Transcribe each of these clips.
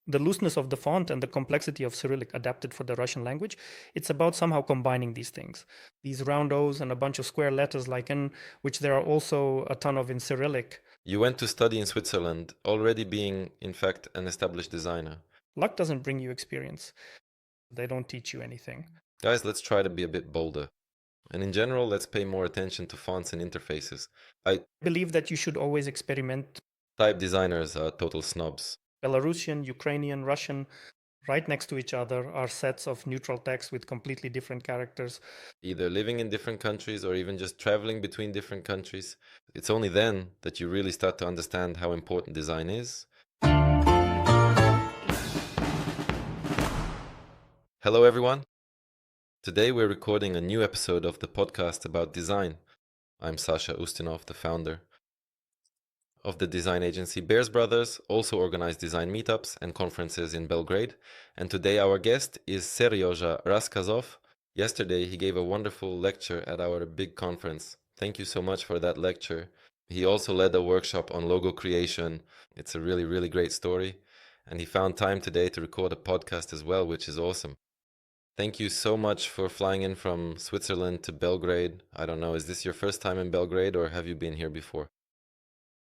the looseness of the font and the complexity of Cyrillic adapted for the Russian language. It's about somehow combining these things, these round O's and a bunch of square letters like N, which there are also a ton of in Cyrillic. You went to study in Switzerland, already being, in fact, an established designer. Luck doesn't bring you experience. They don't teach you anything. Guys, let's try to be a bit bolder. And in general, let's pay more attention to fonts and interfaces. I believe that you should always experiment. type designers are total snobs. Belarusian, Ukrainian, Russian, right next to each other are sets of neutral text with completely different characters. Either living in different countries or even just traveling between different countries. It's only then that you really start to understand how important design is. Hello, everyone. Today we're recording a new episode of the podcast about design. I'm Sasha Ustinov, the founder of the design agency Bears Brothers, also organize design meetups and conferences in Belgrade. And today our guest is Sergey Rasskazov. Yesterday he gave a wonderful lecture at our big conference. Thank you so much for that lecture. He also led a workshop on logo creation. It's a really, really great story. And he found time today to record a podcast as well, which is awesome. Thank you so much for flying in from Switzerland to Belgrade. I don't know, is this your first time in Belgrade or have you been here before?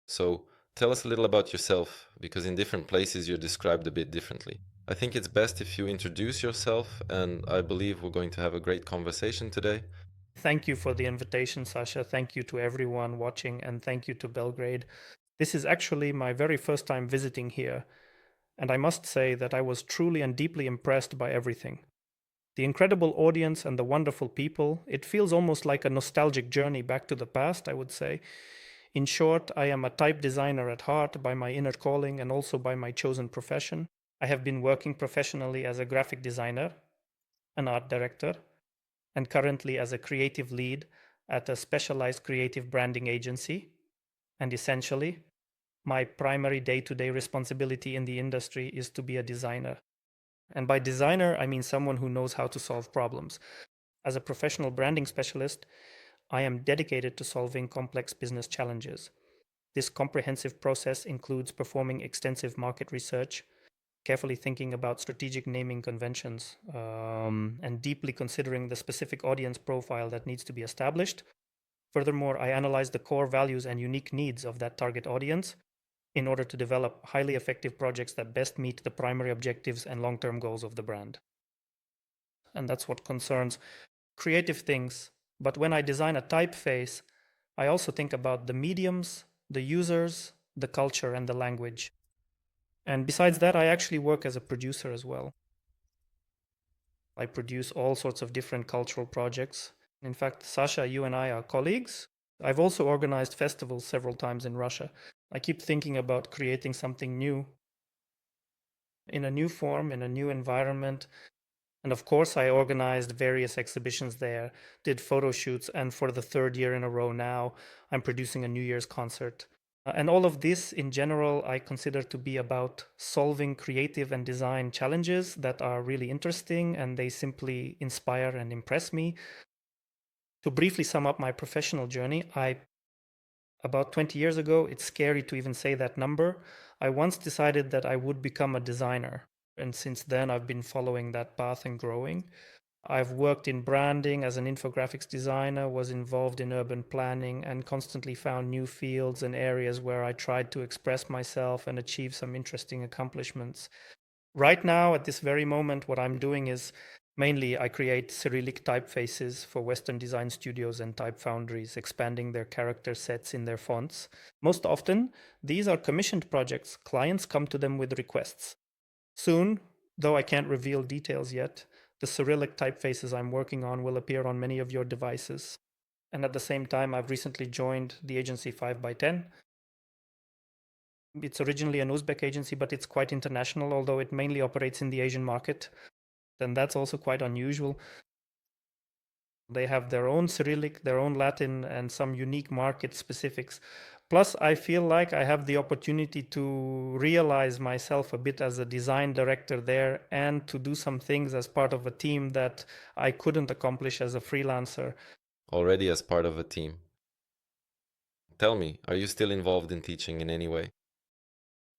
So tell us a little about yourself, because in different places you're described a bit differently. I think it's best if you introduce yourself, and I believe we're going to have a great conversation today. Thank you for the invitation, Sasha. Thank you to everyone watching, and thank you to Belgrade. This is actually my very first time visiting here, and I must say that I was truly and deeply impressed by everything. The incredible audience and the wonderful people. It feels almost like a nostalgic journey back to the past, I would say. In short, I am a type designer at heart by my inner calling and also by my chosen profession. I have been working professionally as a graphic designer, an art director, and currently as a creative lead at a specialized creative branding agency. And essentially, my primary day-to-day responsibility in the industry is to be a designer. And by designer, I mean someone who knows how to solve problems. As a professional branding specialist, I am dedicated to solving complex business challenges. This comprehensive process includes performing extensive market research, carefully thinking about strategic naming conventions, and deeply considering the specific audience profile that needs to be established. Furthermore, I analyze the core values and unique needs of that target audience in order to develop highly effective projects that best meet the primary objectives and long-term goals of the brand. And that's what concerns creative things. But when I design a typeface, I also think about the mediums, the users, the culture, and the language. And besides that, I actually work as a producer as well. I produce all sorts of different cultural projects. In fact, Sasha, you and I are colleagues. I've also organized festivals several times in Russia. I keep thinking about creating something new in a new form, in a new environment. And of course, I organized various exhibitions there, did photo shoots, and for the third year in a row now, I'm producing a New Year's concert. And all of this, in general, I consider to be about solving creative and design challenges that are really interesting, and they simply inspire and impress me. To briefly sum up my professional journey, about 20 years ago, it's scary to even say that number, I once decided that I would become a designer. And since then, I've been following that path and growing. I've worked in branding as an infographics designer, was involved in urban planning, and constantly found new fields and areas where I tried to express myself and achieve some interesting accomplishments. Right now, at this very moment, what I'm doing is mainly I create Cyrillic typefaces for Western design studios and type foundries, expanding their character sets in their fonts. Most often, these are commissioned projects. Clients come to them with requests. Soon, though I can't reveal details yet, the Cyrillic typefaces I'm working on will appear on many of your devices. And at the same time, I've recently joined the agency 5x10. It's originally an Uzbek agency, but it's quite international, although it mainly operates in the Asian market. And that's also quite unusual. They have their own Cyrillic, their own Latin, and some unique market specifics. Plus, I feel like I have the opportunity to realize myself a bit as a design director there and to do some things as part of a team that I couldn't accomplish as a freelancer. Already as part of a team. Tell me, are you still involved in teaching in any way?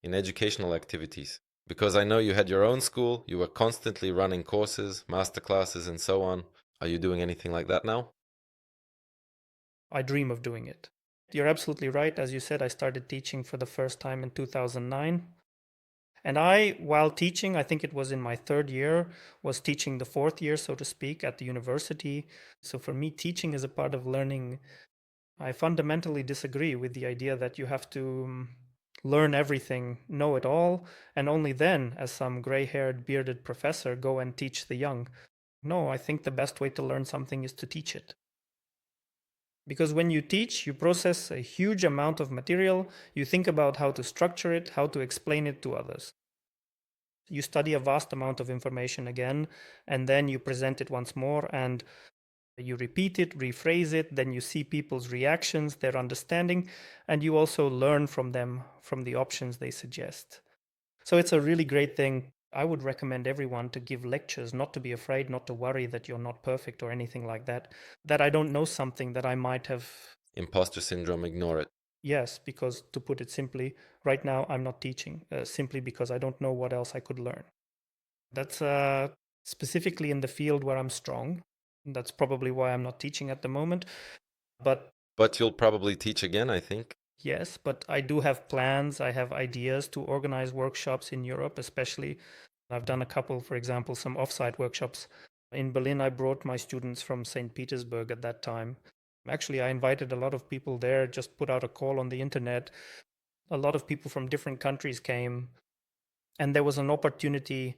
In educational activities? Because I know you had your own school, you were constantly running courses, master classes, and so on. Are you doing anything like that now? I dream of doing it. You're absolutely right. As you said, I started teaching for the first time in 2009. And while teaching, I think it was in my third year, was teaching the fourth year, so to speak, at the university. So for me, teaching is a part of learning. I fundamentally disagree with the idea that you have to learn everything, know it all, and only then, as some gray haired, bearded professor, go and teach the young. No, I think the best way to learn something is to teach it. Because when you teach, you process a huge amount of material, you think about how to structure it, how to explain it to others. You study a vast amount of information again, and then you present it once more, and you repeat it, rephrase it, then you see people's reactions, their understanding, and you also learn from them, from the options they suggest. So it's a really great thing. I would recommend everyone to give lectures, not to be afraid, not to worry that you're not perfect or anything like that, that I don't know something that I might have. Imposter syndrome, ignore it. Yes, because to put it simply, right now I'm not teaching, simply because I don't know what else I could learn. That's specifically in the field where I'm strong. That's probably why I'm not teaching at the moment. But you'll probably teach again, I think. yes, but I do have plans. I have ideas to organize workshops in Europe, especially. I've done a couple, for example, some offsite workshops. In Berlin, I brought my students from St. Petersburg at that time. Actually, I invited a lot of people there, just put out a call on the internet. A lot of people from different countries came, and there was an opportunity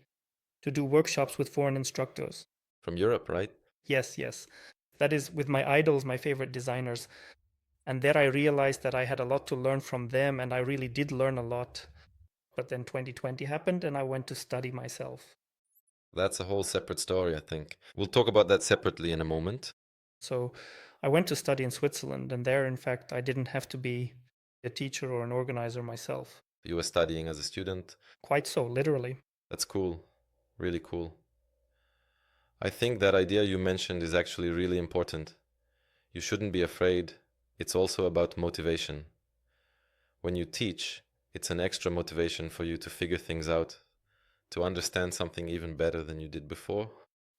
to do workshops with foreign instructors. From Europe, right? Yes, yes. That is with my idols, my favorite designers. And there I realized that I had a lot to learn from them, and I really did learn a lot. But then 2020 happened, and I went to study myself. That's a whole separate story, I think. We'll talk about that separately in a moment. So I went to study in Switzerland, and there, in fact, I didn't have to be a teacher or an organizer myself. You were studying as a student. Quite so, literally. That's cool. Really cool. I think that idea you mentioned is actually really important. You shouldn't be afraid. It's also about motivation. When you teach, it's an extra motivation for you to figure things out, to understand something even better than you did before.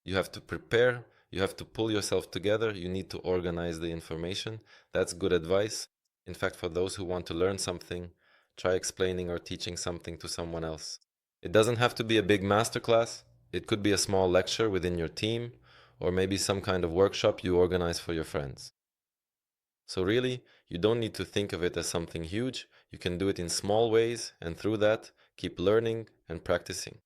You have to prepare, you have to pull yourself together, you need to organize the information. That's good advice. In fact, for those who want to learn something, try explaining or teaching something to someone else. It doesn't have to be a big masterclass. It could be a small lecture within your team, or maybe some kind of workshop you organize for your friends. So really, you don't need to think of it as something huge. You can do it in small ways, and through that, keep learning and practicing.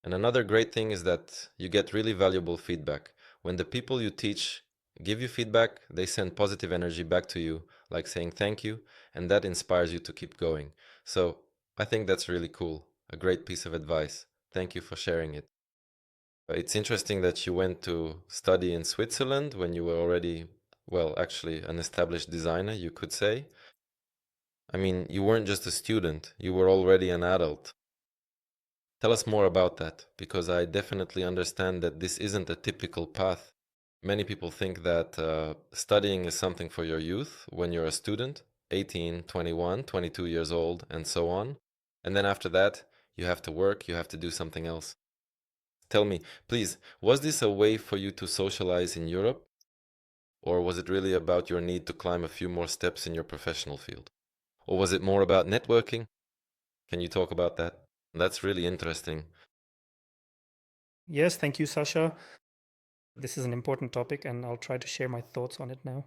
And another great thing is that you get really valuable feedback. When the people you teach give you feedback, they send positive energy back to you, like saying thank you, and that inspires you to keep going. So I think that's really cool. A great piece of advice. Thank you for sharing it. It's interesting that you went to study in Switzerland when you were already, well, actually an established designer, you could say. I mean, you weren't just a student, you were already an adult. Tell us more about that, because I definitely understand that this isn't a typical path. Many people think that studying is something for your youth when you're a student, 18, 21, 22 years old, and so on. And then after that, you have to work, you have to do something else. Tell me, please, was this a way for you to socialize in Europe? Or was it really about your need to climb a few more steps in your professional field? Or was it more about networking? Can you talk about that? That's really interesting. Yes, thank you, Sasha. This is an important topic, and I'll try to share my thoughts on it now.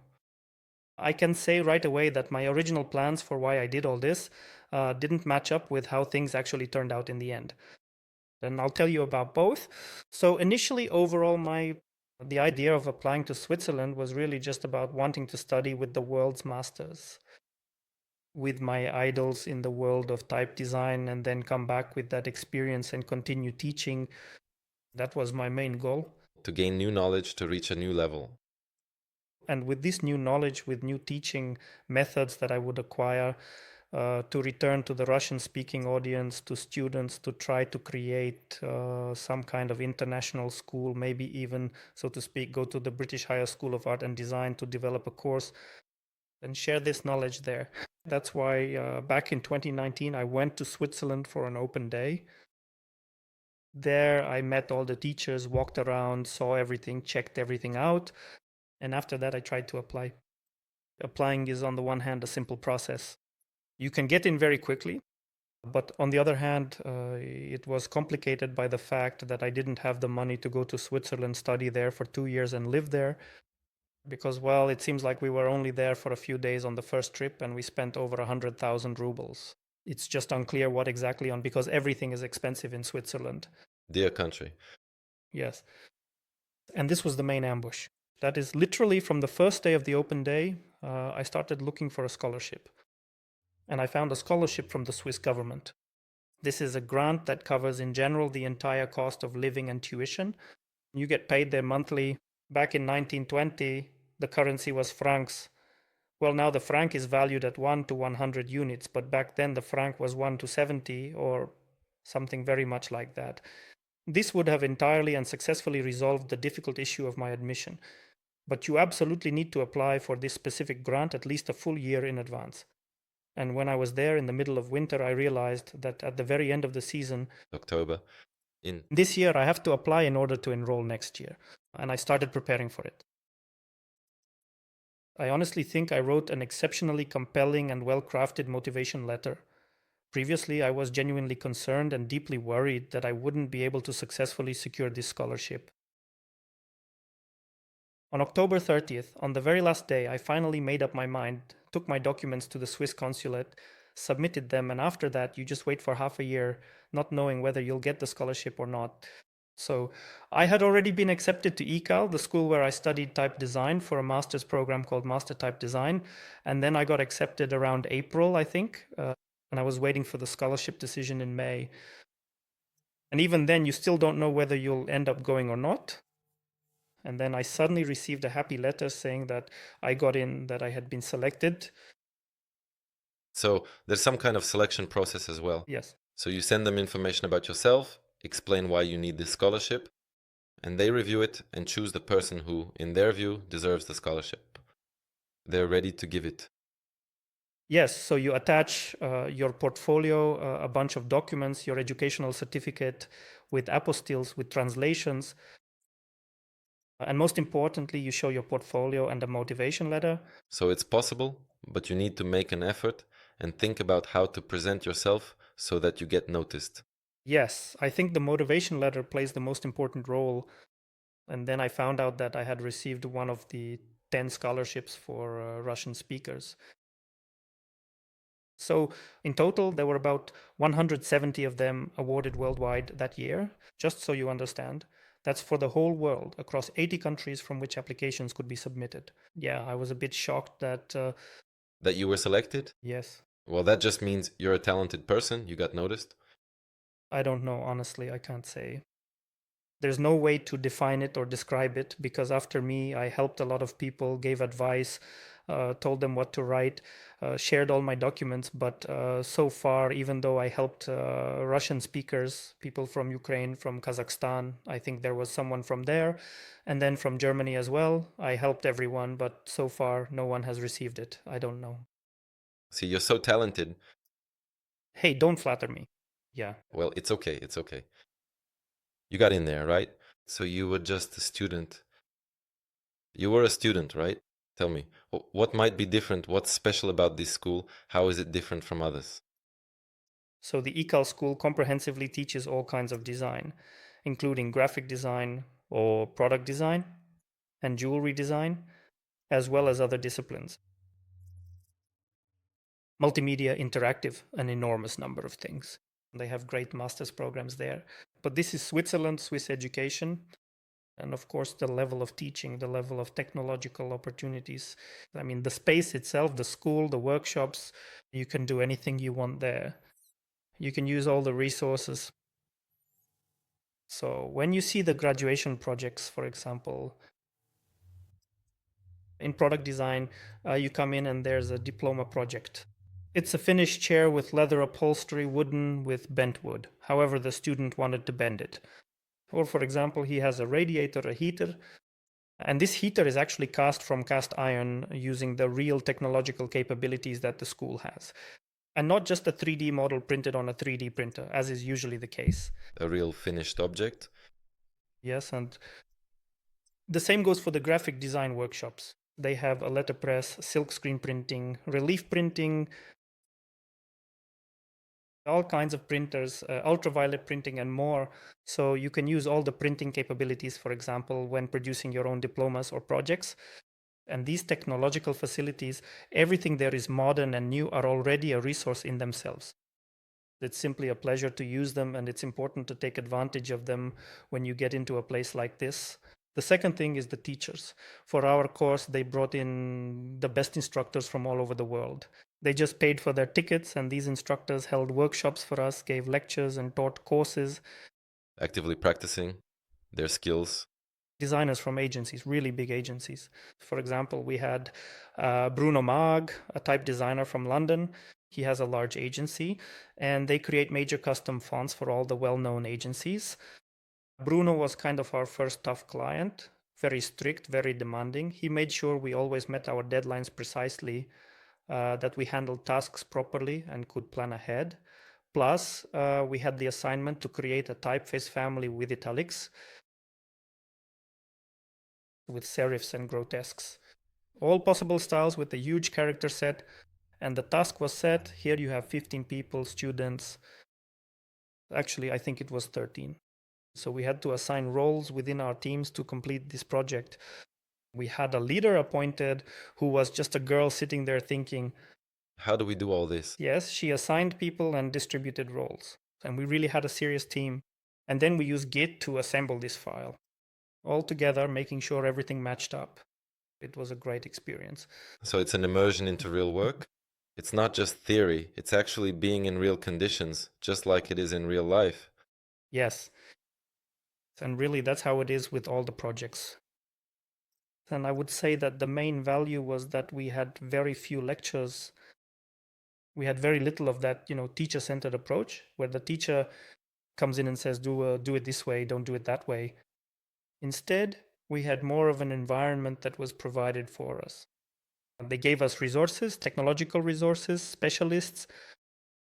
I can say right away that my original plans for why I did all this didn't match up with how things actually turned out in the end. And I'll tell you about both. So initially, overall, the idea of applying to Switzerland was really just about wanting to study with the world's masters, with my idols in the world of type design, and then come back with that experience and continue teaching. That was my main goal. To gain new knowledge to reach a new level. And with this new knowledge, with new teaching methods that I would acquire, to return to the Russian speaking audience, to students, to try to create some kind of international school, maybe even, so to speak, go to the British Higher School of Art and Design to develop a course and share this knowledge there. That's why back in 2019, I went to Switzerland for an open day. There, I met all the teachers, walked around, saw everything, checked everything out. And after that, I tried to apply. Applying is, on the one hand, a simple process. You can get in very quickly. But on the other hand, it was complicated by the fact that I didn't have the money to go to Switzerland, study there for 2 years and live there. Because, well, it seems like we were only there for a few days on the first trip and we spent over 100,000 rubles. It's just unclear what exactly on, because everything is expensive in Switzerland. Dear country. Yes. And this was the main ambush. That is literally from the first day of the open day, I started looking for a scholarship. And I found a scholarship from the Swiss government. This is a grant that covers in general the entire cost of living and tuition. You get paid there monthly. Back in 1920, the currency was francs. Well, now the franc is valued at 1 to 100 units, but back then the franc was 1 to 70 or something very much like that. This would have entirely and successfully resolved the difficult issue of my admission. But you absolutely need to apply for this specific grant at least a full year in advance. And when I was there in the middle of winter, I realized that at the very end of the season, October, this year, I have to apply in order to enroll next year. And I started preparing for it. I honestly think I wrote an exceptionally compelling and well-crafted motivation letter. Previously, I was genuinely concerned and deeply worried that I wouldn't be able to successfully secure this scholarship. On October 30th, on the very last day, I finally made up my mind, took my documents to the Swiss consulate, submitted them, and after that, you just wait for half a year, not knowing whether you'll get the scholarship or not. So I had already been accepted to ECAL, the school where I studied type design, for a master's program called Master Type Design. And then I got accepted around April, I think, and I was waiting for the scholarship decision in May. And even then, you still don't know whether you'll end up going or not. And then I suddenly received a happy letter saying that I got in, that I had been selected. So there's some kind of selection process as well. Yes. So you send them information about yourself, explain why you need this scholarship, and they review it and choose the person who, in their view, deserves the scholarship. They're ready to give it. Yes, so you attach your portfolio, a bunch of documents, your educational certificate with apostilles, with translations. And most importantly, you show your portfolio and a motivation letter. So it's possible, but you need to make an effort and think about how to present yourself so that you get noticed. Yes, I think the motivation letter plays the most important role. And then I found out that I had received one of the 10 scholarships for Russian speakers. So in total, there were about 170 of them awarded worldwide that year, just so you understand. That's for the whole world, across 80 countries from which applications could be submitted. Yeah, I was a bit shocked that... That you were selected? Yes. Well, that just means you're a talented person, you got noticed. I don't know, honestly, I can't say. There's no way to define it or describe it, because after me, I helped a lot of people, gave advice, told them what to write, shared all my documents. But so far, even though I helped Russian speakers, people from Ukraine, from Kazakhstan, I think there was someone from there, and then from Germany as well, I helped everyone, but so far, no one has received it. I don't know. See, you're so talented. Hey, don't flatter me. Yeah. Well, it's okay, it's okay. You got in there, right? So you were just a student. You were a student, right? Tell me, what might be different? What's special about this school? How is it different from others? So the ECAL school comprehensively teaches all kinds of design, including graphic design or product design and jewelry design, as well as other disciplines. Multimedia, interactive, an enormous number of things. They have great master's programs there. But this is Switzerland, Swiss education. And of course, the level of teaching, the level of technological opportunities. I mean, the space itself, the school, the workshops, you can do anything you want there. You can use all the resources. So when you see the graduation projects, for example, in product design, you come in and there's a diploma project. It's a finished chair with leather upholstery, wooden with bent wood. However, the student wanted to bend it. Or for example, he has a radiator, a heater, and this heater is actually cast from cast iron using the real technological capabilities that the school has. And not just a 3D model printed on a 3D printer, as is usually the case. A real finished object. Yes, and the same goes for the graphic design workshops. They have a letterpress, silkscreen printing, relief printing, all kinds of printers, ultraviolet printing and more. So you can use all the printing capabilities, for example, when producing your own diplomas or projects. And these technological facilities, everything there is modern and new, are already a resource in themselves. It's simply a pleasure to use them, and it's important to take advantage of them when you get into a place like this. The second thing is the teachers. For our course, they brought in the best instructors from all over the world. They just paid for their tickets, and these instructors held workshops for us, gave lectures, and taught courses. Actively practicing their skills. Designers from agencies, really big agencies. For example, we had Bruno Mag, a type designer from London. He has a large agency, and they create major custom fonts for all the well-known agencies. Bruno was kind of our first tough client, very strict, very demanding. He made sure we always met our deadlines precisely, that we handled tasks properly and could plan ahead. Plus, we had the assignment to create a typeface family with italics, with serifs and grotesques. All possible styles with a huge character set, and the task was set. Here you have 15 people, students. Actually, I think it was 13. So we had to assign roles within our teams to complete this project. We had a leader appointed who was just a girl sitting there thinking, how do we do all this? Yes, she assigned people and distributed roles. And we really had a serious team. And then we used Git to assemble this file. All together, making sure everything matched up. It was a great experience. So it's an immersion into real work. It's not just theory, it's actually being in real conditions, just like it is in real life. Yes. And really, that's how it is with all the projects. And I would say that the main value was that we had very few lectures. We had very little of that, teacher-centered approach, where the teacher comes in and says, do it this way, don't do it that way. Instead, we had more of an environment that was provided for us. They gave us resources, technological resources, specialists,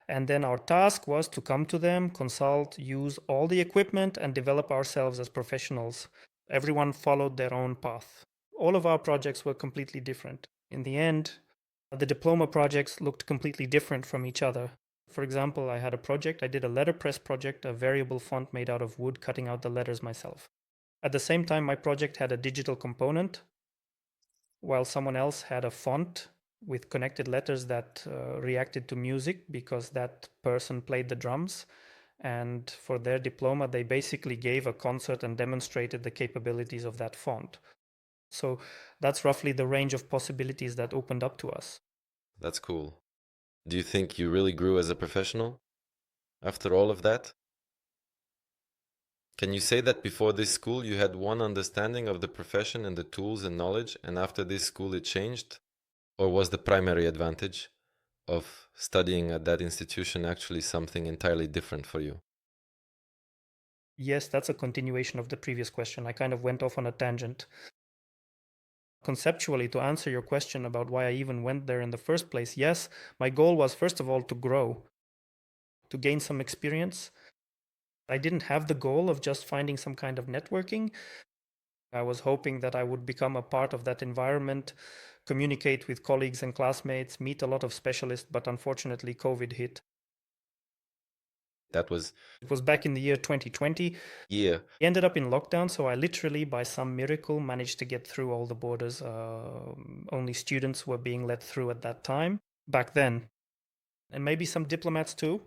and then our task was to come to them, consult, use all the equipment, and develop ourselves as professionals. Everyone followed their own path. All of our projects were completely different. In the end, the diploma projects looked completely different from each other. For example, I had a project, I did a letterpress project, a variable font made out of wood, cutting out the letters myself. At the same time, my project had a digital component, while someone else had a font with connected letters that reacted to music because that person played the drums. And for their diploma, they basically gave a concert and demonstrated the capabilities of that font. So that's roughly the range of possibilities that opened up to us. That's cool. Do you think you really grew as a professional after all of that? Can you say that before this school you had one understanding of the profession and the tools and knowledge, and after this school it changed? Or was the primary advantage of studying at that institution actually something entirely different for you? Yes, that's a continuation of the previous question. I kind of went off on a tangent. Conceptually, to answer your question about why I even went there in the first place, yes, my goal was first of all to grow, to gain some experience. I didn't have the goal of just finding some kind of networking. I was hoping that I would become a part of that environment, communicate with colleagues and classmates, meet a lot of specialists, but unfortunately COVID hit. It was back in the year 2020. Yeah. We ended up in lockdown, so I literally, by some miracle, managed to get through all the borders. Only students were being let through at that time, back then. And maybe some diplomats too,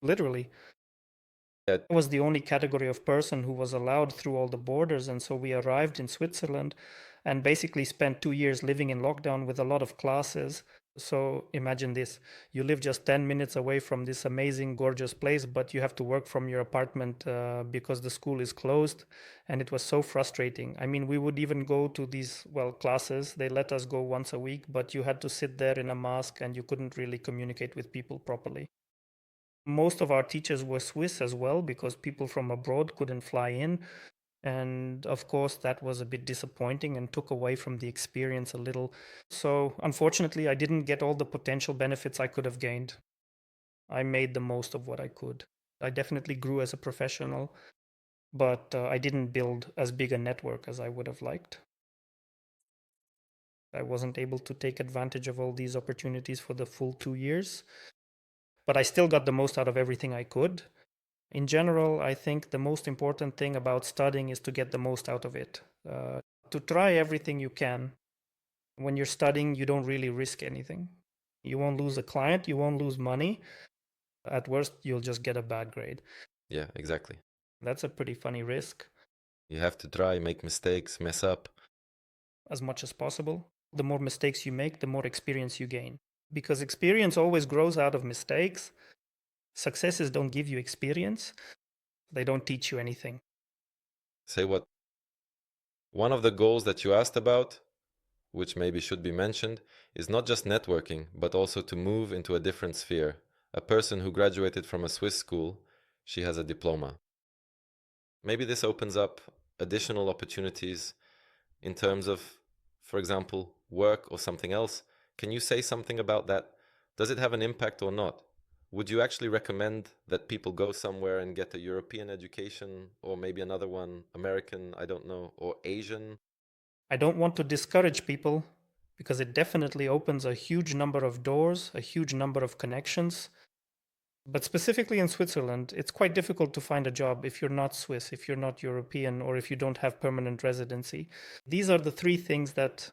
literally. I was the only category of person who was allowed through all the borders, and so we arrived in Switzerland and basically spent 2 years living in lockdown with a lot of classes. So imagine this, you live just 10 minutes away from this amazing, gorgeous place, but you have to work from your apartment because the school is closed, and it was so frustrating. I mean, we would even go to these, classes. They let us go once a week, but you had to sit there in a mask and you couldn't really communicate with people properly. Most of our teachers were Swiss as well, because people from abroad couldn't fly in. And of course, that was a bit disappointing and took away from the experience a little. So unfortunately, I didn't get all the potential benefits I could have gained. I made the most of what I could. I definitely grew as a professional, but I didn't build as big a network as I would have liked. I wasn't able to take advantage of all these opportunities for the full 2 years, but I still got the most out of everything I could. In general, I think the most important thing about studying is to get the most out of it, to try everything you can. When you're studying, you don't really risk anything. You won't lose a client, you won't lose money. At worst, you'll just get a bad grade. Yeah, exactly. That's a pretty funny risk. You have to try, make mistakes, mess up. As much as possible. The more mistakes you make, the more experience you gain. Because experience always grows out of mistakes. Successes don't give you experience, they don't teach you anything. Say what? One of the goals that you asked about, which maybe should be mentioned, is not just networking, but also to move into a different sphere. A person who graduated from a Swiss school, she has a diploma. Maybe this opens up additional opportunities in terms of, for example, work or something else. Can you say something about that? Does it have an impact or not? Would you actually recommend that people go somewhere and get a European education, or maybe another one, American, I don't know, or Asian? I don't want to discourage people because it definitely opens a huge number of doors, a huge number of connections. But specifically in Switzerland, it's quite difficult to find a job if you're not Swiss, if you're not European, or if you don't have permanent residency. These are the three things that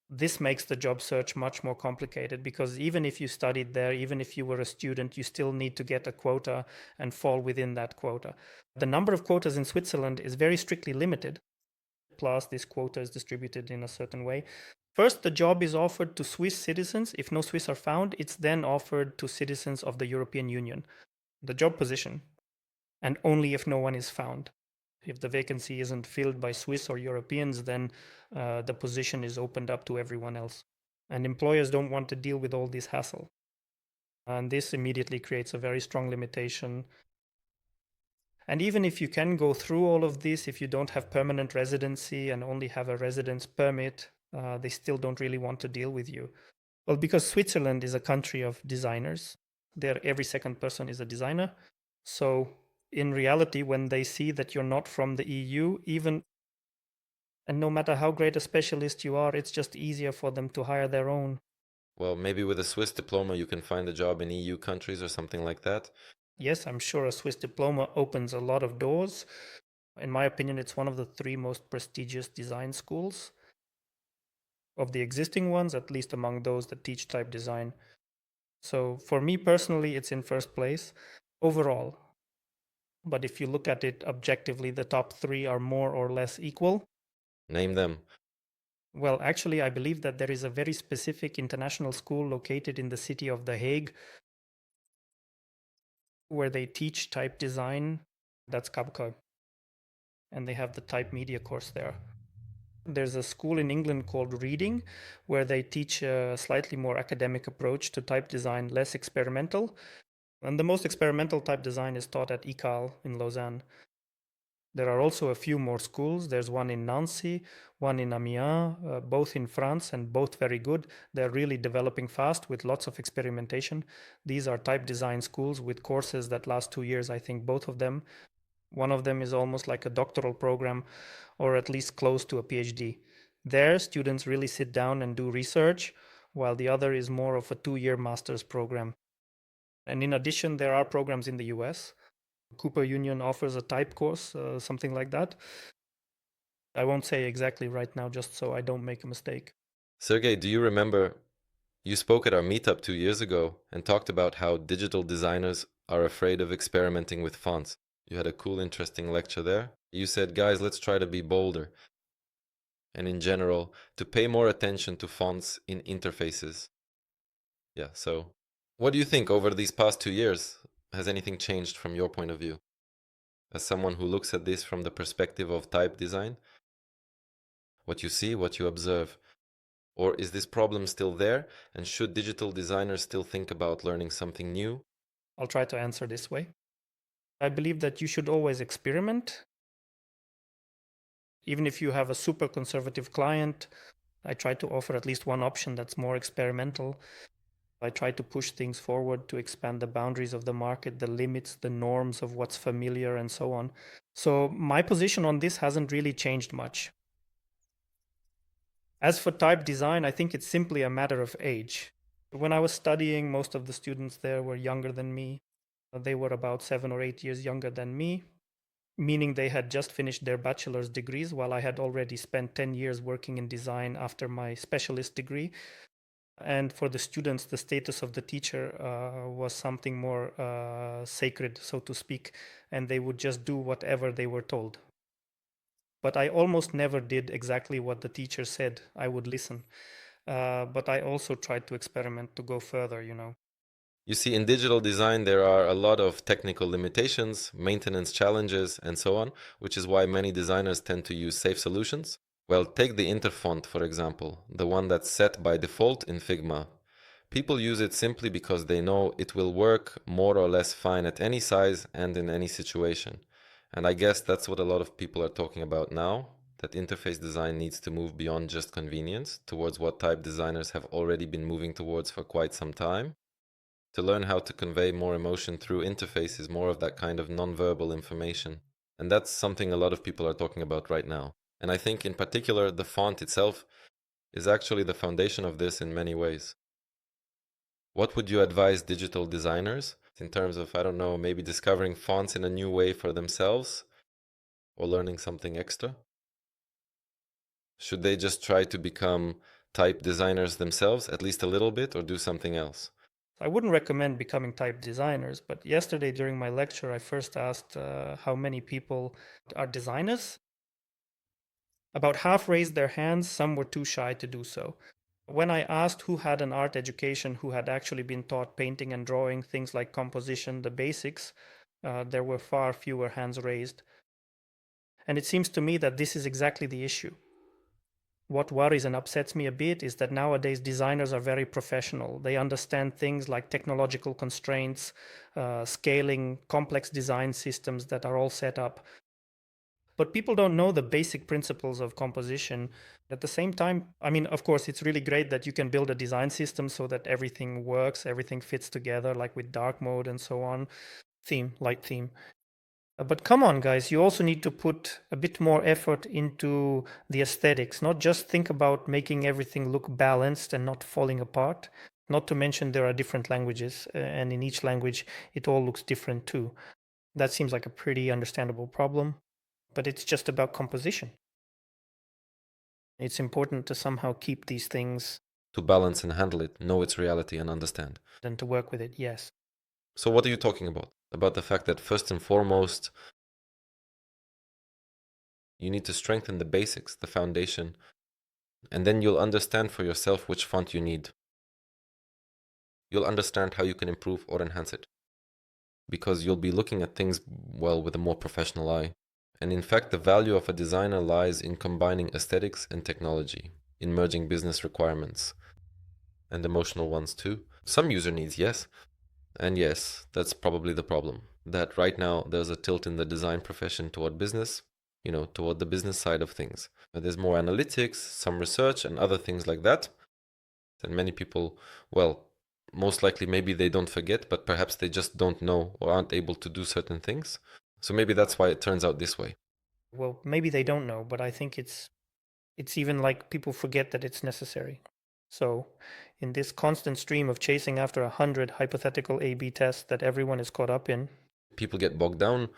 this makes the job search much more complicated, because even if you studied there, even if you were a student, you still need to get a quota and fall within that quota. The number of quotas in Switzerland is very strictly limited. Plus, this quota is distributed in a certain way. First, the job is offered to Swiss citizens. If no Swiss are found, it's then offered to citizens of the European Union, the job position, and only if no one is found. If the vacancy isn't filled by Swiss or Europeans, then the position is opened up to everyone else. And employers don't want to deal with all this hassle. And this immediately creates a very strong limitation. And even if you can go through all of this, if you don't have permanent residency and only have a residence permit, they still don't really want to deal with you. Well, because Switzerland is a country of designers, there every second person is a designer. So in reality, when they see that you're not from the EU, even and no matter how great a specialist you are, it's just easier for them to hire their own. Well, maybe with a Swiss diploma you can find a job in EU countries or something like that. Yes, I'm sure a Swiss diploma opens a lot of doors. In my opinion, it's one of the three most prestigious design schools. Of the existing ones, at least among those that teach type design. So for me personally, it's in first place overall. But if you look at it objectively, the top three are more or less equal. Name them. Well, actually, I believe that there is a very specific international school located in the city of The Hague where they teach type design. That's Capco. And they have the type media course there. There's a school in England called Reading where they teach a slightly more academic approach to type design, less experimental. And the most experimental type design is taught at ECAL in Lausanne. There are also a few more schools. There's one in Nancy, one in Amiens, both in France and both very good. They're really developing fast with lots of experimentation. These are type design schools with courses that last 2 years, I think, both of them. One of them is almost like a doctoral program, or at least close to a PhD. There, students really sit down and do research, while the other is more of a 2-year master's program. And in addition, there are programs in the US. Cooper Union offers a type course, something like that. I won't say exactly right now, just so I don't make a mistake. Sergey, do you remember you spoke at our meetup 2 years ago and talked about how digital designers are afraid of experimenting with fonts? You had a cool, interesting lecture there. You said, guys, let's try to be bolder. And in general, to pay more attention to fonts in interfaces. Yeah, so what do you think over these past 2 years? Has anything changed from your point of view? As someone who looks at this from the perspective of type design, what you see, what you observe. Or is this problem still there? And should digital designers still think about learning something new? I'll try to answer this way. I believe that you should always experiment. Even if you have a super conservative client, I try to offer at least one option that's more experimental. I try to push things forward to expand the boundaries of the market, the limits, the norms of what's familiar, and so on. So my position on this hasn't really changed much. As for type design, I think it's simply a matter of age. When I was studying, most of the students there were younger than me. They were about 7 or 8 years younger than me, meaning they had just finished their bachelor's degrees, while I had already spent 10 years working in design after my specialist degree. And for the students, the status of the teacher was something more sacred, so to speak, and they would just do whatever they were told. But I almost never did exactly what the teacher said. I would listen. But I also tried to experiment to go further, you know. You see, in digital design, there are a lot of technical limitations, maintenance challenges, and so on, which is why many designers tend to use safe solutions. Well, take the interfont, for example, the one that's set by default in Figma. People use it simply because they know it will work more or less fine at any size and in any situation. And I guess that's what a lot of people are talking about now, that interface design needs to move beyond just convenience towards what type designers have already been moving towards for quite some time. To learn how to convey more emotion through interfaces, more of that kind of non-verbal information. And that's something a lot of people are talking about right now. And I think in particular, the font itself is actually the foundation of this in many ways. What would you advise digital designers in terms of, I don't know, maybe discovering fonts in a new way for themselves or learning something extra? Should they just try to become type designers themselves, at least a little bit, or do something else? I wouldn't recommend becoming type designers, but yesterday during my lecture, I first asked how many people are designers. About half raised their hands, some were too shy to do so. When I asked who had an art education, who had actually been taught painting and drawing, things like composition, the basics, there were far fewer hands raised. And it seems to me that this is exactly the issue. What worries and upsets me a bit is that nowadays designers are very professional. They understand things like technological constraints, scaling, complex design systems that are all set up. But people don't know the basic principles of composition. At the same time, I mean, of course, it's really great that you can build a design system so that everything works, everything fits together, like with dark mode and so on. Theme, light theme. But come on, guys, you also need to put a bit more effort into the aesthetics, not just think about making everything look balanced and not falling apart. Not to mention there are different languages, and in each language it all looks different too. That seems like a pretty understandable problem, but it's just about composition. It's important to somehow keep these things. To balance and handle it, know its reality and understand. And to work with it, yes. So what are you talking about? About the fact that first and foremost, you need to strengthen the basics, the foundation, and then you'll understand for yourself which font you need. You'll understand how you can improve or enhance it. Because you'll be looking at things, well, with a more professional eye. And in fact, the value of a designer lies in combining aesthetics and technology, in merging business requirements, and emotional ones too. Some user needs, yes. And yes, that's probably the problem. That right now there's a tilt in the design profession toward business, toward the business side of things. There's more analytics, some research, and other things like that. And many people, well, most likely maybe they don't forget, but perhaps they just don't know or aren't able to do certain things. So maybe that's why it turns out this way. Well, maybe they don't know, but I think it's even like people forget that it's necessary. So, in this constant stream of chasing after 100 hypothetical A/B tests that everyone is caught up in, people get bogged down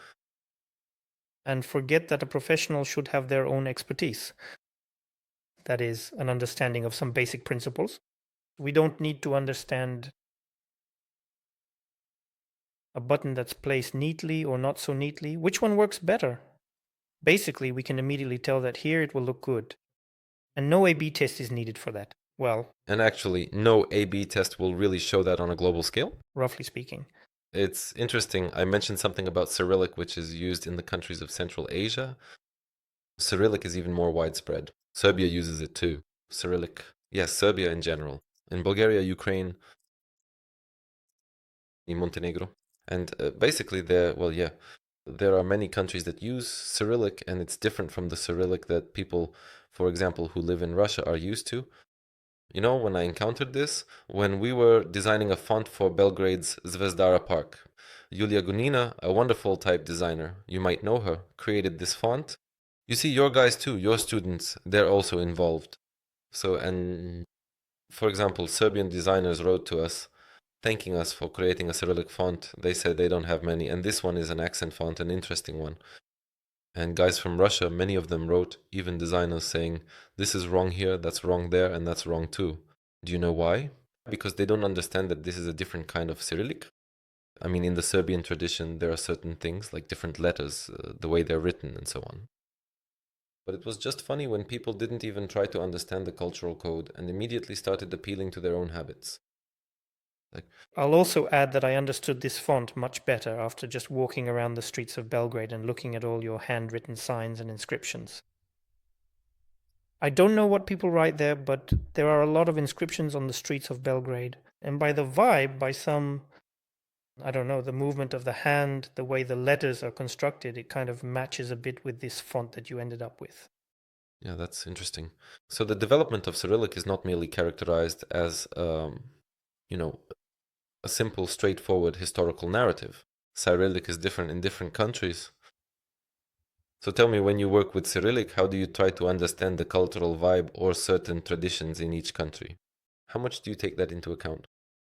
and forget that a professional should have their own expertise. That is, an understanding of some basic principles. We don't need to understand a button that's placed neatly or not so neatly. Which one works better? Basically, we can immediately tell that here it will look good. And no A/B test is needed for that. Well, and actually, no A/B test will really show that on a global scale. Roughly speaking. It's interesting. I mentioned something about Cyrillic, which is used in the countries of Central Asia. Cyrillic is even more widespread. Serbia uses it too. Cyrillic, yes, Serbia in general. In Bulgaria, Ukraine, in Montenegro. And basically, there are many countries that use Cyrillic, and it's different from the Cyrillic that people, for example, who live in Russia are used to. You know, when I encountered this, when we were designing a font for Belgrade's Zvezdara Park, Yulia Gunina, a wonderful type designer, you might know her, created this font. You see, your guys too, your students, they're also involved. So, and for example, Serbian designers wrote to us thanking us for creating a Cyrillic font. They said they don't have many, and this one is an accent font, an interesting one. And guys from Russia, many of them wrote, even designers saying, this is wrong here, that's wrong there, and that's wrong too. Do you know why? Because they don't understand that this is a different kind of Cyrillic. I mean, in the Serbian tradition, there are certain things like different letters, the way they're written, and so on. But it was just funny when people didn't even try to understand the cultural code and immediately started appealing to their own habits. I'll also add that I understood this font much better after just walking around the streets of Belgrade and looking at all your handwritten signs and inscriptions. I don't know what people write there, but there are a lot of inscriptions on the streets of Belgrade. And by the vibe, by some, I don't know, the movement of the hand, the way the letters are constructed, it kind of matches a bit with this font that you ended up with. Yeah, that's interesting. So the development of Cyrillic is not merely characterized as, you know, a simple, straightforward historical narrative. Cyrillic is different in different countries. So tell me, when you work with Cyrillic, how do you try to understand the cultural vibe or certain traditions in each country? How much do you take that into account?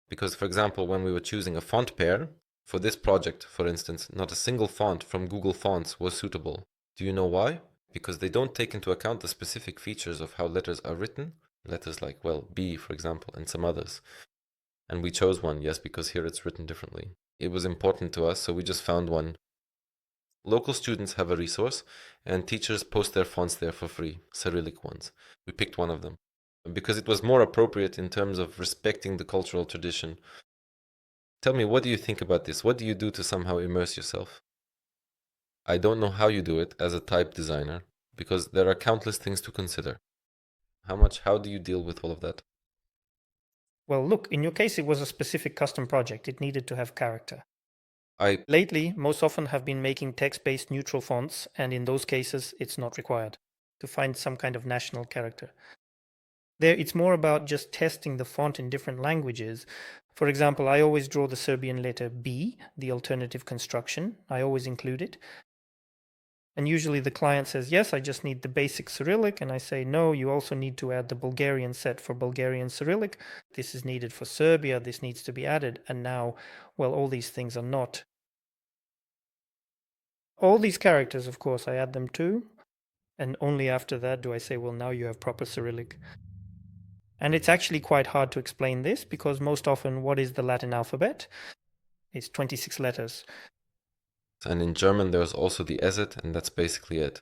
Because, for example, when we were choosing a font pair, for this project, for instance, not a single font from Google Fonts was suitable. Do you know why? Because they don't take into account the specific features of how letters are written, letters like, well, B, for example, and some others. And we chose one, yes, because here it's written differently. It was important to us, so we just found one. Local students have a resource, and teachers post their fonts there for free, Cyrillic ones. We picked one of them because it was more appropriate in terms of respecting the cultural tradition. Tell me, what do you think about this? What do you do to somehow immerse yourself? I don't know how you do it as a type designer, because there are countless things to consider. How do you deal with all of that? Well, look, in your case, it was a specific custom project. It needed to have character. I Lately, most often have been making text-based neutral fonts, and in those cases, it's not required to find some kind of national character. There, it's more about just testing the font in different languages. For example, I always draw the Serbian letter B, the alternative construction. I always include it. And usually the client says, yes, I just need the basic Cyrillic. And I say, no, you also need to add the Bulgarian set for Bulgarian Cyrillic. This is needed for Serbia. This needs to be added. And now, well, all these things are not. All these characters, of course, I add them too. And only after that do I say, well, now you have proper Cyrillic. And it's actually quite hard to explain this because most often, what is the Latin alphabet? It's 26 letters. and in German there's also the ESET, and that's basically it.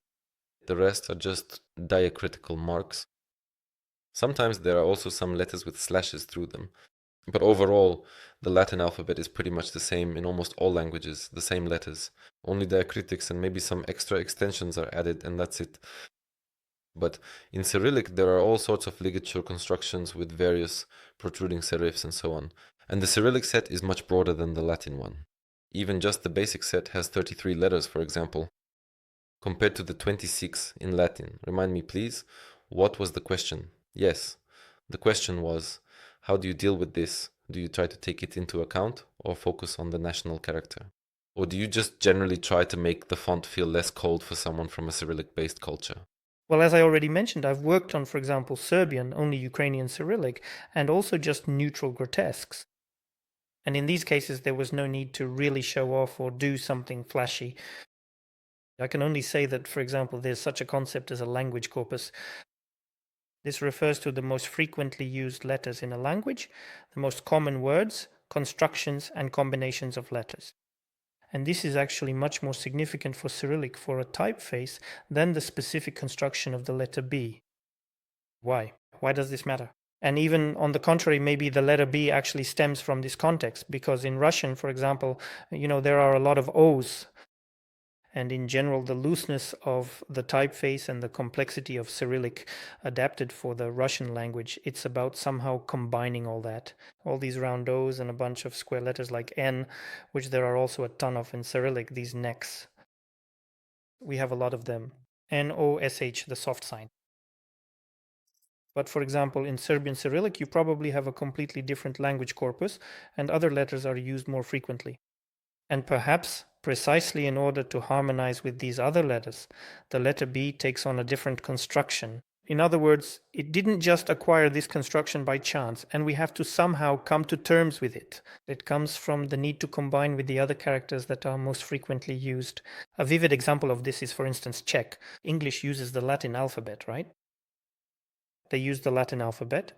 The rest are just diacritical marks. Sometimes there are also some letters with slashes through them. But overall, the Latin alphabet is pretty much the same in almost all languages, the same letters. Only diacritics and maybe some extra extensions are added, and that's it. But in Cyrillic, there are all sorts of ligature constructions with various protruding serifs and so on. And the Cyrillic set is much broader than the Latin one. Even just the basic set has 33 letters, for example, compared to the 26 in Latin. Remind me, please, what was the question? Yes, the question was, how do you deal with this? Do you try to take it into account or focus on the national character? Or do you just generally try to make the font feel less cold for someone from a Cyrillic-based culture? Well, as I already mentioned, I've worked on, for example, Serbian, only Ukrainian Cyrillic, and also just neutral grotesques. And in these cases, there was no need to really show off or do something flashy. I can only say that, for example, there's such a concept as a language corpus. This refers to the most frequently used letters in a language, the most common words, constructions, and combinations of letters. And this is actually much more significant for Cyrillic for a typeface than the specific construction of the letter B. Why? Why does this matter? And even on the contrary, maybe the letter B actually stems from this context, because in Russian, for example, there are a lot of O's. And in general, the looseness of the typeface and the complexity of Cyrillic adapted for the Russian language, it's about somehow combining all that. All these round O's and a bunch of square letters like N, which there are also a ton of in Cyrillic, these necks. We have a lot of them. N-O-S-H, the soft sign. But for example, in Serbian Cyrillic, you probably have a completely different language corpus, and other letters are used more frequently. And perhaps precisely in order to harmonize with these other letters, the letter B takes on a different construction. In other words, it didn't just acquire this construction by chance, and we have to somehow come to terms with it. It comes from the need to combine with the other characters that are most frequently used. A vivid example of this is, for instance, Czech. English uses the Latin alphabet, right? They use the Latin alphabet,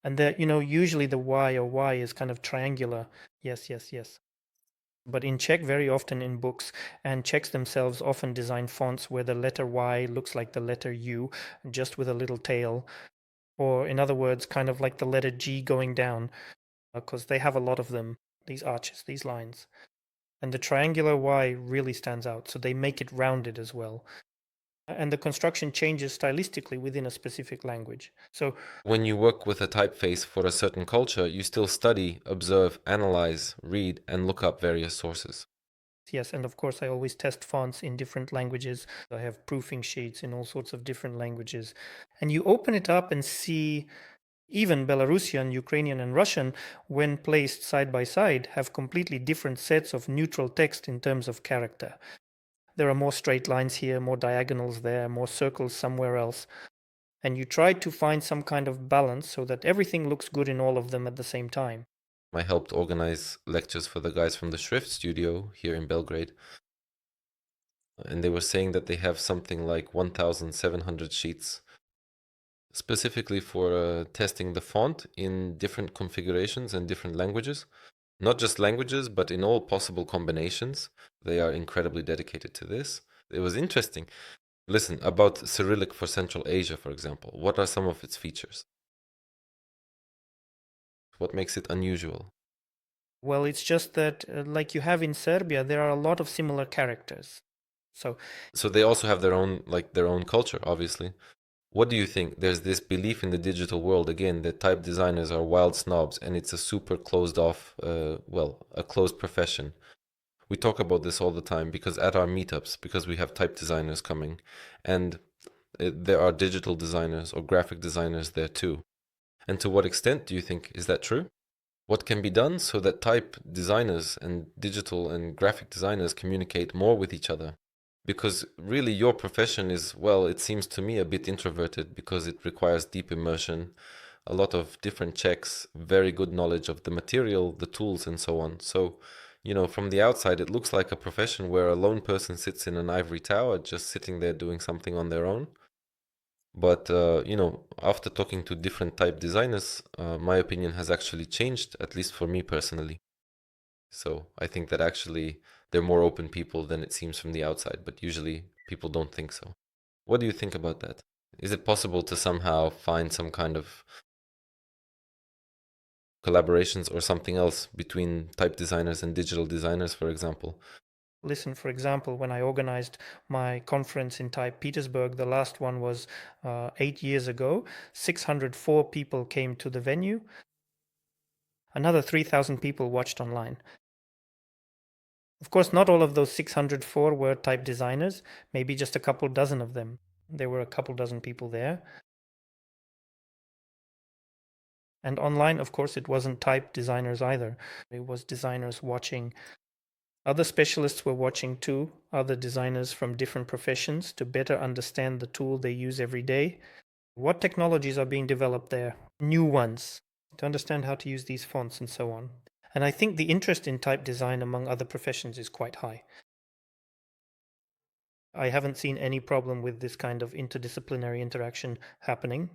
and usually the Y or Y is kind of triangular. Yes, yes, yes. But in Czech, very often in books, and Czechs themselves often design fonts where the letter Y looks like the letter U, just with a little tail, or in other words, kind of like the letter G going down, because they have a lot of them, these arches, these lines. And the triangular Y really stands out, so they make it rounded as well. And the construction changes stylistically within a specific language. So when you work with a typeface for a certain culture, you still study, observe, analyze, read, and look up various sources. yes, and of course I always test fonts in different languages. I have proofing sheets in all sorts of different languages. And you open it up and see even Belarusian, Ukrainian, and Russian, when placed side by side, have completely different sets of neutral text in terms of character. There are more straight lines here, more diagonals there, more circles somewhere else. And you try to find some kind of balance so that everything looks good in all of them at the same time. I helped organize lectures for the guys from the Schrift studio here in Belgrade. And they were saying that they have something like 1,700 sheets specifically for testing the font in different configurations and different languages. Not just languages, but in all possible combinations. They are incredibly dedicated to this. It was interesting. Listen, about Cyrillic for Central Asia, for example, what are some of its features? What makes it unusual? Well, it's just that, like you have in Serbia, there are a lot of similar characters. So they also have their own culture, obviously. What do you think? There's this belief in the digital world, again, that type designers are wild snobs and it's a super closed off, a closed profession. We talk about this all the time because at our meetups, because we have type designers coming, and there are digital designers or graphic designers there too. And to what extent do you think is that true? What can be done so that type designers and digital and graphic designers communicate more with each other? Because really your profession is, well, it seems to me a bit introverted because it requires deep immersion, a lot of different checks, very good knowledge of the material, the tools, and so on. So, from the outside, it looks like a profession where a lone person sits in an ivory tower, just sitting there doing something on their own. But, after talking to different type designers, my opinion has actually changed, at least for me personally. So I think that actually they're more open people than it seems from the outside, but usually people don't think so. What do you think about that? Is it possible to somehow find some kind of collaborations or something else between type designers and digital designers, for example? listen, for example, when I organized my conference in Type Petersburg, the last one was 8 years ago. 604 people came to the venue. Another 3,000 people watched online. Of course, not all of those 604 were type designers, maybe just a couple dozen of them. There were a couple dozen people there. And online, of course, it wasn't type designers either. It was designers watching. Other specialists were watching too, other designers from different professions to better understand the tool they use every day. What technologies are being developed there? New ones, to understand how to use these fonts and so on. And I think the interest in type design among other professions is quite high. I haven't seen any problem with this kind of interdisciplinary interaction happening.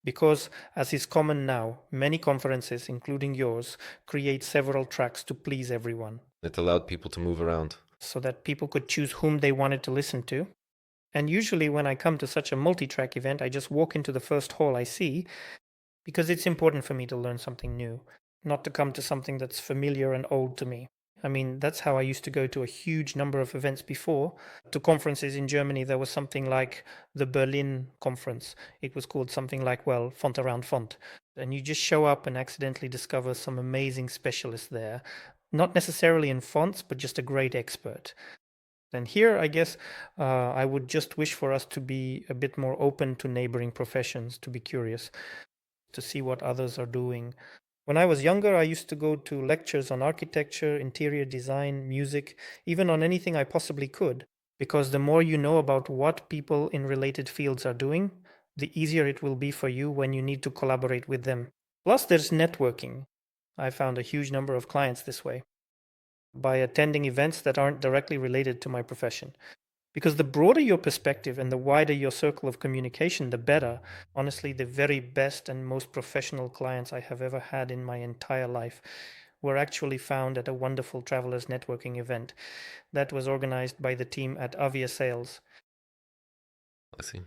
Because, as is common now, many conferences, including yours, create several tracks to please everyone. It allowed people to move around. So that people could choose whom they wanted to listen to. And usually when I come to such a multi-track event, I just walk into the first hall I see, because it's important for me to learn something new, not to come to something that's familiar and old to me. I mean, that's how I used to go to a huge number of events before. To conferences in Germany, there was something like the Berlin conference. It was called something like, well, Font Around Font. And you just show up and accidentally discover some amazing specialist there. Not necessarily in fonts, but just a great expert. And here, I guess, I would just wish for us to be a bit more open to neighboring professions, to be curious, to see what others are doing. When I was younger, I used to go to lectures on architecture, interior design, music, even on anything I possibly could, because the more you know about what people in related fields are doing, the easier it will be for you when you need to collaborate with them. Plus, there's networking. I found a huge number of clients this way by attending events that aren't directly related to my profession. Because the broader your perspective and the wider your circle of communication, the better. Honestly, the very best and most professional clients I have ever had in my entire life were actually found at a wonderful travelers networking event that was organized by the team at Avia Sales. I see.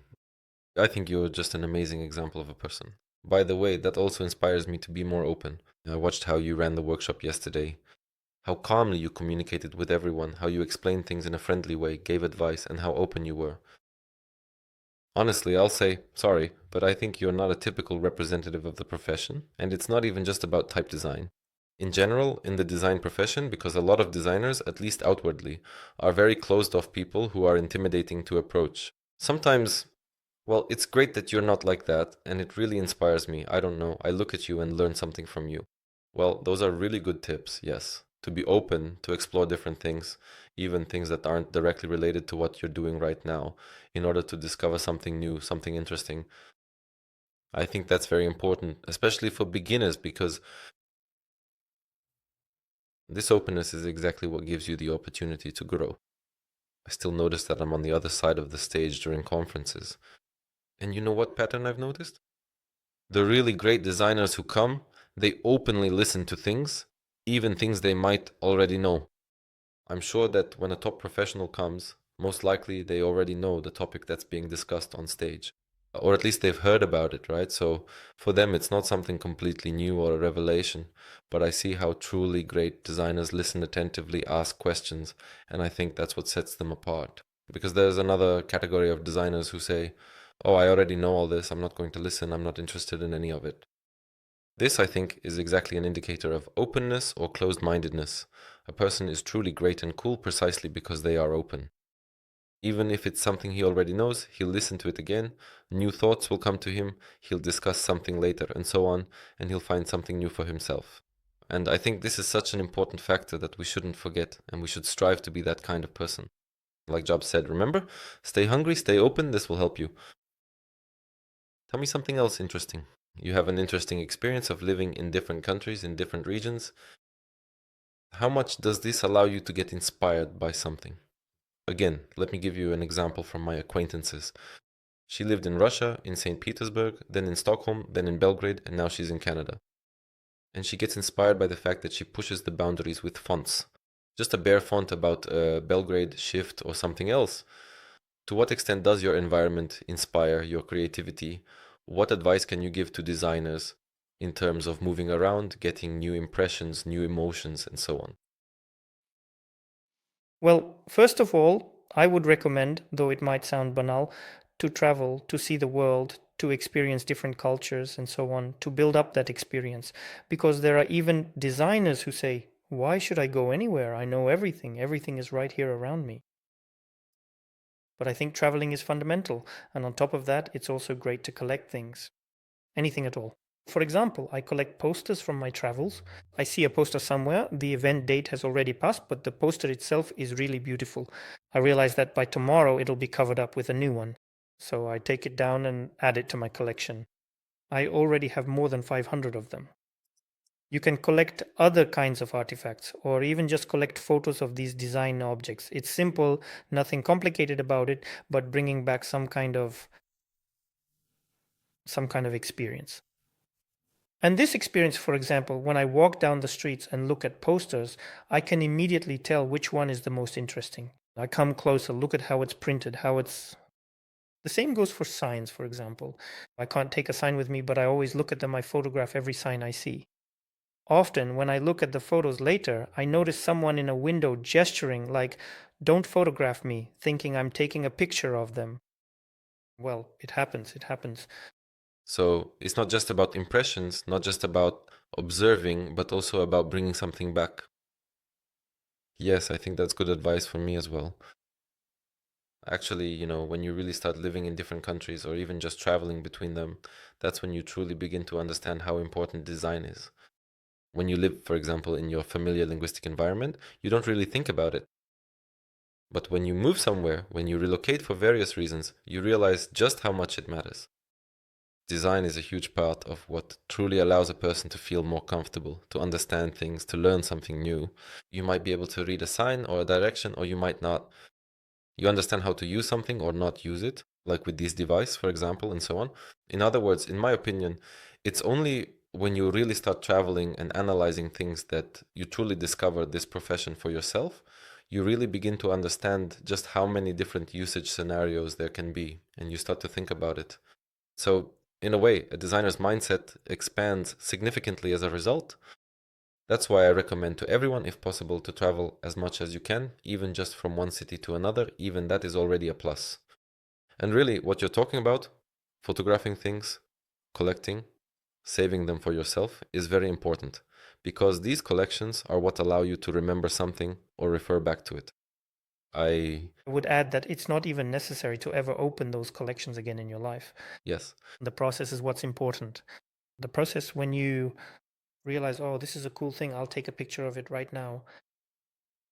I think you're just an amazing example of a person. By the way, that also inspires me to be more open. I watched how you ran the workshop yesterday, how calmly you communicated with everyone, how you explained things in a friendly way, gave advice, and how open you were. Honestly, I'll say, sorry, but I think you're not a typical representative of the profession, and it's not even just about type design. In general, in the design profession, because a lot of designers, at least outwardly, are very closed off people who are intimidating to approach. Sometimes, well, it's great that you're not like that, and it really inspires me. I don't know, I look at you and learn something from you. Well, those are really good tips, yes. To be open, to explore different things, even things that aren't directly related to what you're doing right now, in order to discover something new, something interesting. I think that's very important, especially for beginners, because this openness is exactly what gives you the opportunity to grow. I still notice that I'm on the other side of the stage during conferences. And you know what pattern I've noticed? The really great designers who come, they openly listen to things, even things they might already know. I'm sure that when a top professional comes, most likely they already know the topic that's being discussed on stage. Or at least they've heard about it, right? So for them, it's not something completely new or a revelation. But I see how truly great designers listen attentively, ask questions, and I think that's what sets them apart. Because there's another category of designers who say, oh, I already know all this, I'm not going to listen, I'm not interested in any of it. This, I think, is exactly an indicator of openness or closed-mindedness. A person is truly great and cool precisely because they are open. Even if it's something he already knows, he'll listen to it again, new thoughts will come to him, he'll discuss something later, and so on, and he'll find something new for himself. And I think this is such an important factor that we shouldn't forget, and we should strive to be that kind of person. Like Jobs said, remember? Stay hungry, stay open, this will help you. Tell me something else interesting. You have an interesting experience of living in different countries, in different regions. How much does this allow you to get inspired by something? Again, let me give you an example from my acquaintances. She lived in Russia, in St. Petersburg, then in Stockholm, then in Belgrade, and now she's in Canada. And she gets inspired by the fact that she pushes the boundaries with fonts. Just a bare font about Belgrade, Shift, or something else. To what extent does your environment inspire your creativity? What advice can you give to designers in terms of moving around, getting new impressions, new emotions, and so on? Well, first of all, I would recommend, though it might sound banal, to travel, to see the world, to experience different cultures and so on, to build up that experience. Because there are even designers who say, why should I go anywhere? I know everything. Everything is right here around me. But I think traveling is fundamental. And on top of that, it's also great to collect things. Anything at all. For example, I collect posters from my travels. I see a poster somewhere, the event date has already passed, but the poster itself is really beautiful. I realize that by tomorrow it'll be covered up with a new one. So I take it down and add it to my collection. I already have more than 500 of them. You can collect other kinds of artifacts or even just collect photos of these design objects. It's simple, nothing complicated about it, but bringing back some kind of experience. And this experience, for example, when I walk down the streets and look at posters, I can immediately tell which one is the most interesting. I come closer, look at how it's printed, how it's. The same goes for signs, for example. I can't take a sign with me, but I always look at them. I photograph every sign I see. Often, when I look at the photos later, I notice someone in a window gesturing like, don't photograph me, thinking I'm taking a picture of them. Well, it happens, it happens. So it's not just about impressions, not just about observing, but also about bringing something back. Yes, I think that's good advice for me as well. Actually, when you really start living in different countries or even just traveling between them, that's when you truly begin to understand how important design is. When you live, for example, in your familiar linguistic environment, you don't really think about it. But when you move somewhere, when you relocate for various reasons, you realize just how much it matters. Design is a huge part of what truly allows a person to feel more comfortable, to understand things, to learn something new. You might be able to read a sign or a direction, or you might not. You understand how to use something or not use it, like with this device, for example, and so on. In other words, in my opinion, it's only when you really start traveling and analyzing things that you truly discover this profession for yourself. You really begin to understand just how many different usage scenarios there can be, and you start to think about it. So, in a way, a designer's mindset expands significantly as a result. That's why I recommend to everyone, if possible, to travel as much as you can, even just from one city to another. Even that is already a plus. And really, what you're talking about, photographing things, collecting, saving them for yourself, is very important, because these collections are what allow you to remember something or refer back to it. I would add that it's not even necessary to ever open those collections again in your life. Yes. The process is what's important. The process when you realize, oh, this is a cool thing, I'll take a picture of it right now.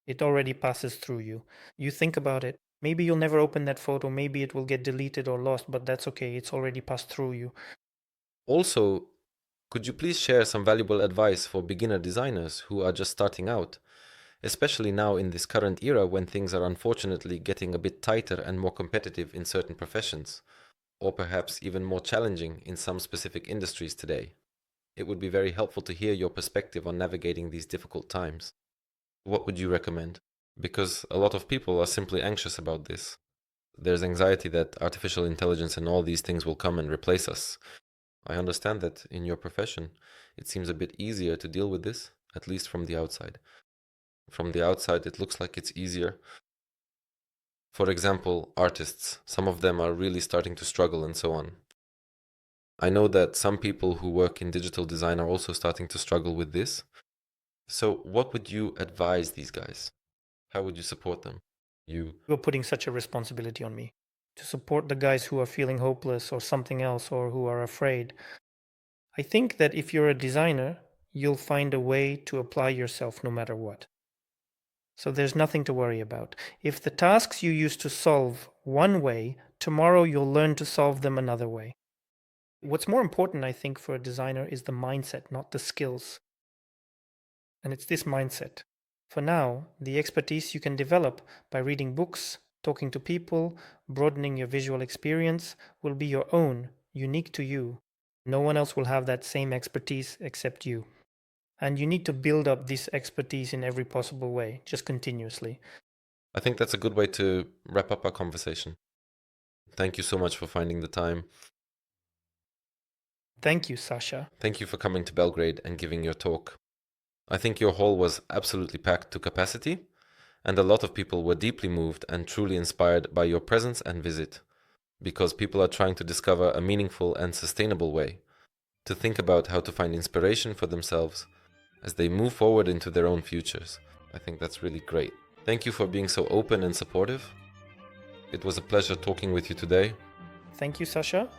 It already passes through you. You think about it. Maybe you'll never open that photo. Maybe it will get deleted or lost, but that's okay. It's already passed through you. Also, could you please share some valuable advice for beginner designers who are just starting out, especially now in this current era when things are unfortunately getting a bit tighter and more competitive in certain professions, or perhaps even more challenging in some specific industries today? It would be very helpful to hear your perspective on navigating these difficult times. What would you recommend? Because a lot of people are simply anxious about this. There's anxiety that artificial intelligence and all these things will come and replace us. I understand that in your profession, it seems a bit easier to deal with this, at least from the outside. From the outside, it looks like it's easier. For example, artists, some of them are really starting to struggle and so on. I know that some people who work in digital design are also starting to struggle with this. So what would you advise these guys? How would you support them? You're putting such a responsibility on me to support the guys who are feeling hopeless or something else or who are afraid. I think that if you're a designer, you'll find a way to apply yourself no matter what. So there's nothing to worry about. If the tasks you used to solve one way, tomorrow you'll learn to solve them another way. What's more important, I think, for a designer is the mindset, not the skills. And it's this mindset. For now, the expertise you can develop by reading books, talking to people, broadening your visual experience will be your own, unique to you. No one else will have that same expertise except you. And you need to build up this expertise in every possible way, just continuously. I think that's a good way to wrap up our conversation. Thank you so much for finding the time. Thank you, Sasha. Thank you for coming to Belgrade and giving your talk. I think your hall was absolutely packed to capacity, and a lot of people were deeply moved and truly inspired by your presence and visit, because people are trying to discover a meaningful and sustainable way to think about how to find inspiration for themselves as they move forward into their own futures. I think that's really great. Thank you for being so open and supportive. It was a pleasure talking with you today. Thank you, Sasha.